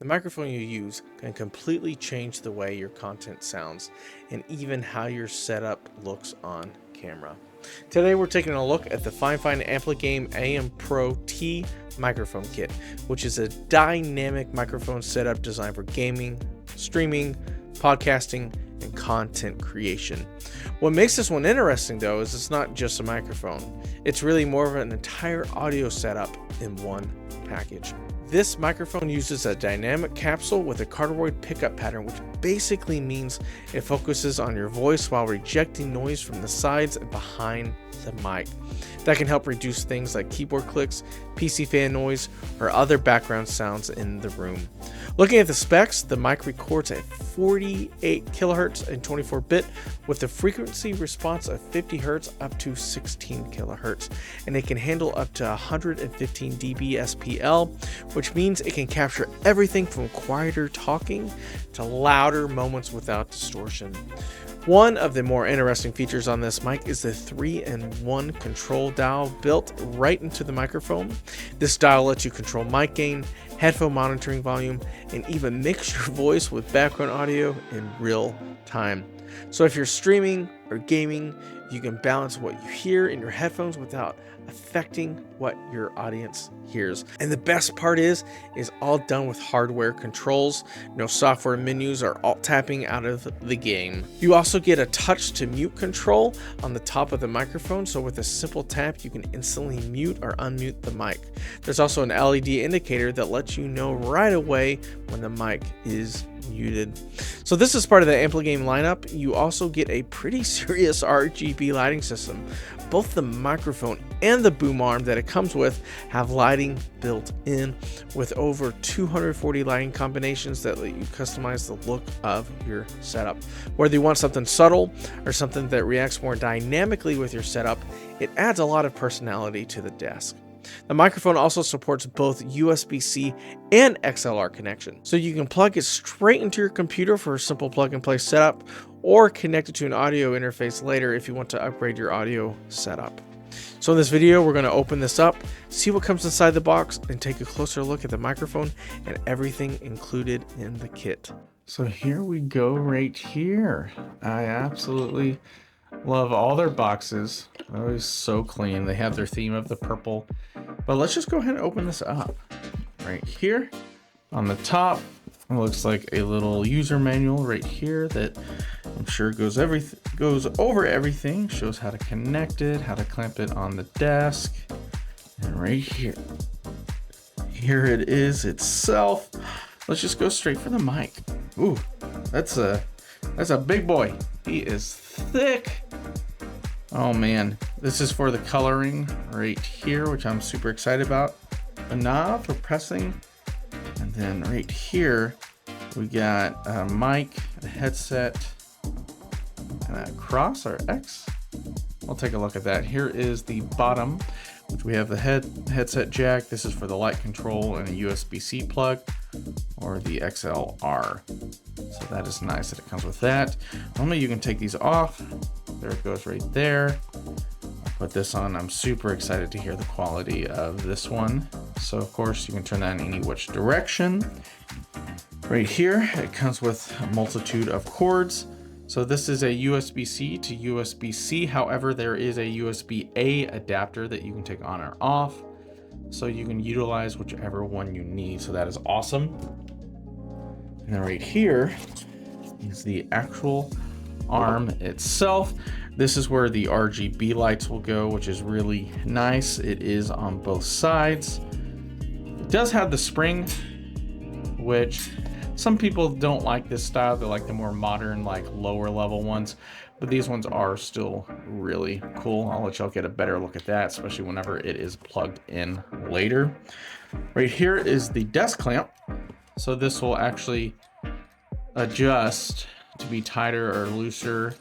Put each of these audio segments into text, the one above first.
microphone you use can completely change the way your content sounds and even how your setup looks on camera. Today we're taking a look at the FIFINE AM8PROT microphone kit, which is a dynamic microphone setup designed for gaming, streaming, podcasting, and content creation. What makes this one interesting though is it's not just a microphone. It's really more of an entire audio setup in one package. This microphone uses a dynamic capsule with a cardioid pickup pattern, which basically means it focuses on your voice while rejecting noise from the sides and behind the mic. That can help reduce things like keyboard clicks, PC fan noise, or other background sounds in the room. Looking at the specs, the mic records at 48 kilohertz and 24-bit with a frequency response of 50 hertz up to 16 kilohertz, and it can handle up to 115 dB SPL, which means it can capture everything from quieter talking to louder moments without distortion. One of the more interesting features on this mic is the 3-in-1 control dial built right into the microphone. This dial lets you control mic gain, headphone monitoring volume, and even mix your voice with background audio in real time. So if you're streaming or gaming, you can balance what you hear in your headphones without affecting what your audience hears. And the best part is all done with hardware controls. No software menus or alt tapping out of the game. You also get a touch to mute control on the top of the microphone, so with a simple tap you can instantly mute or unmute the mic. There's also an LED indicator that lets you know right away when the mic is muted. So this is part of the AmpliGame lineup. You also get a pretty serious RGB lighting system. Both the microphone and the boom arm that it comes with have lighting built in, with over 240 lighting combinations that let you customize the look of your setup. Whether you want something subtle or something that reacts more dynamically with your setup, it adds a lot of personality to the desk. The microphone also supports both USB-C and XLR connection, so you can plug it straight into your computer for a simple plug-and-play setup, or connect it to an audio interface later if you want to upgrade your audio setup. So in this video, we're going to open this up, see what comes inside the box, and take a closer look at the microphone and everything included in the kit. So here we go right here. I absolutely love all their boxes. Always so clean. They have their theme of the purple. But let's just go ahead and open this up. Right here on the top, it looks like a little user manual right here that I'm sure goes over everything, shows how to connect it, how to clamp it on the desk. And right here it is itself. Let's just go straight for the mic. Ooh, that's a big boy. He is thick. Oh man, this is for the coloring right here, which I'm super excited about. A knob for pressing. And then right here, we got a mic, a headset, and a cross or X. I'll take a look at that. Here is the bottom, which we have the headset jack. This is for the light control and a USB-C plug, or the XLR. So that is nice that it comes with that. Normally you can take these off. There it goes right there. I'll put this on. I'm super excited to hear the quality of this one. So of course you can turn that in any which direction. Right here, it comes with a multitude of cords. So this is a USB-C to USB-C. However, there is a USB-A adapter that you can take on or off. So you can utilize whichever one you need. So that is awesome. And then right here is the actual arm itself. This is where the RGB lights will go, which is really nice. It is on both sides. It does have the spring, which some people don't like this style. They like the more modern, like lower level ones, but these ones are still really cool. I'll let y'all get a better look at that, especially whenever it is plugged in later. Right here is the desk clamp. So this will actually adjust to be tighter or looser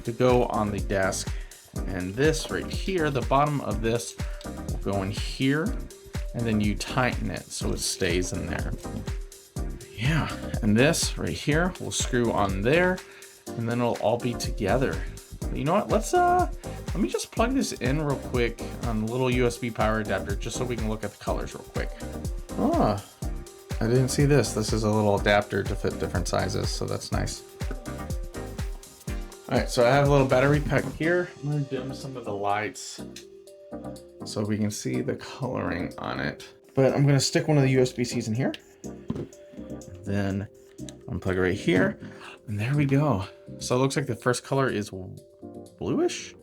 to go on the desk. And this right here, the bottom of this will go in here, and then you tighten it so it stays in there. Yeah, and this right here will screw on there, and then it'll all be together. But you know what, let me just plug this in real quick on a little USB power adapter just so we can look at the colors real quick. I didn't see this. This is a little adapter to fit different sizes, so that's nice. All right, so I have a little battery pack here. I'm gonna dim some of the lights so we can see the coloring on it. But I'm gonna stick one of the USB-Cs in here. Then unplug it right here, and there we go. So it looks like the first color is bluish.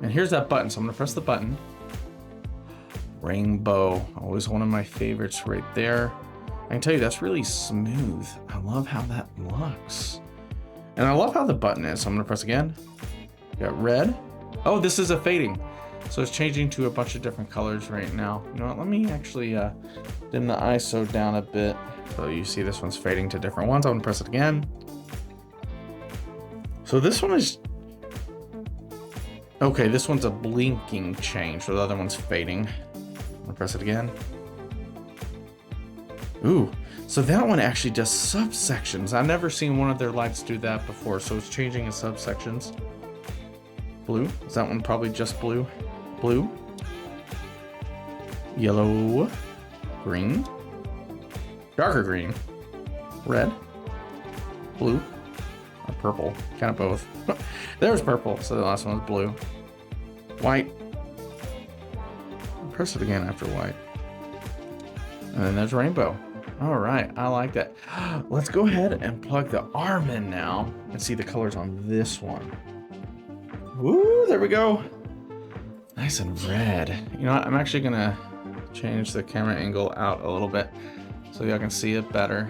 And here's that button, so I'm gonna press the button. Rainbow, always one of my favorites right there. I can tell you that's really smooth. I love how that looks. And I love how the button is. So I'm gonna press again. Got red. Oh, this is a fading. So it's changing to a bunch of different colors right now. You know what, let me actually dim the ISO down a bit. So you see this one's fading to different ones. I'm gonna press it again. So this one is, okay, this one's a blinking change. So the other one's fading. I'm gonna press it again. Ooh, so that one actually does subsections. I've never seen one of their lights do that before. So it's changing in subsections. Blue, is that one probably just blue? Blue, yellow, green, darker green, red, blue, or purple, kind of both. There's purple, so the last one was blue. White, press it again after white. And then there's rainbow. All right, I like that. Let's go ahead and plug the arm in now and see the colors on this one. Woo, there we go. Nice and red. You know what, I'm actually gonna change the camera angle out a little bit so y'all can see it better.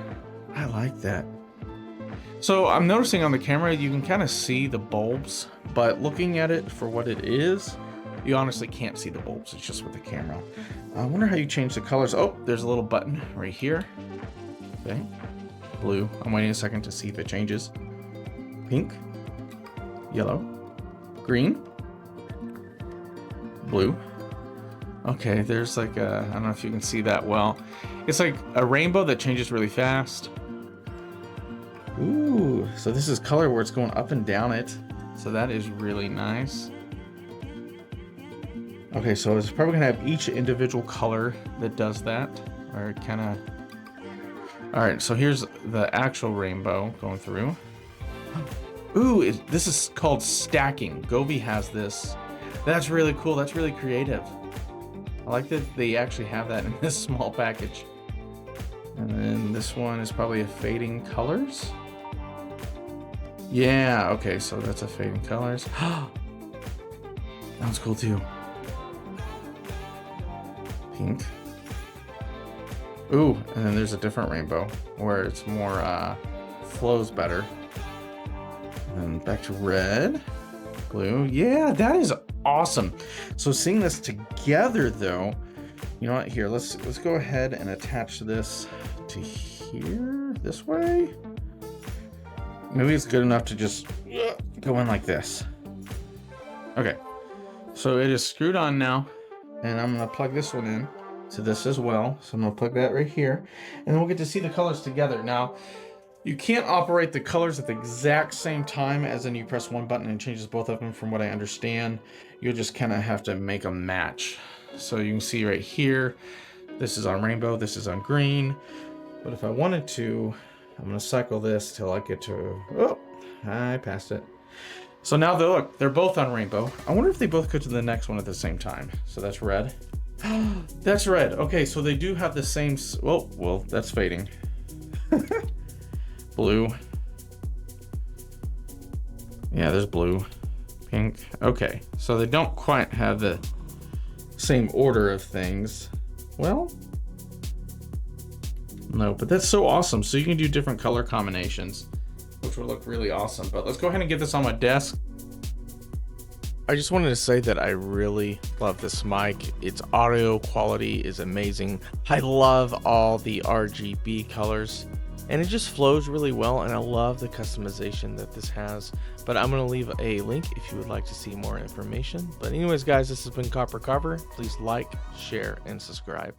I like that. So I'm noticing on the camera, you can kind of see the bulbs, but looking at it for what it is, you honestly can't see the bulbs. It's just with the camera. I wonder how you change the colors. Oh, there's a little button right here. Okay, blue. I'm waiting a second to see if it changes. Pink, yellow, green, blue. Okay, there's like a, I don't know if you can see that well. It's like a rainbow that changes really fast. Ooh, so this is color where it's going up and down it. So that is really nice. Okay, so it's probably gonna have each individual color that does that, or kind of. All right, so here's the actual rainbow going through. Ooh, this is called stacking. Govee has this. That's really cool. That's really creative. I like that they actually have that in this small package. And then this one is probably a fading colors. Yeah, okay, so that's a fading colors. That one's cool too. Pink. Ooh, and then there's a different rainbow where it's more flows better. And then back to red, blue. Yeah, that is awesome. So seeing this together though, you know what, here, let's go ahead and attach this to here, this way. Maybe it's good enough to just go in like this. Okay, so it is screwed on now, and I'm gonna plug this one in to this as well. So I'm gonna plug that right here, and then we'll get to see the colors together. Now, you can't operate the colors at the exact same time, as in you press one button and it changes both of them, from what I understand. You'll just kind of have to make them match. So you can see right here, this is on rainbow, this is on green. But if I wanted to, I'm gonna cycle this till I get to, oh, I passed it. So now look, they're both on rainbow. I wonder if they both go to the next one at the same time. So that's red. That's red. Okay, so they do have the same, well, that's fading. Blue. Yeah, there's blue. Pink. Okay, so they don't quite have the same order of things. Well, no, but that's so awesome. So you can do different color combinations, which would look really awesome. But let's go ahead and get this on my desk. I just wanted to say that I really love this mic. Its audio quality is amazing. I love all the RGB colors, and it just flows really well, and I love the customization that this has. But I'm going to leave a link if you would like to see more information. But anyways, guys, this has been CopperCarver. Please like, share, and subscribe.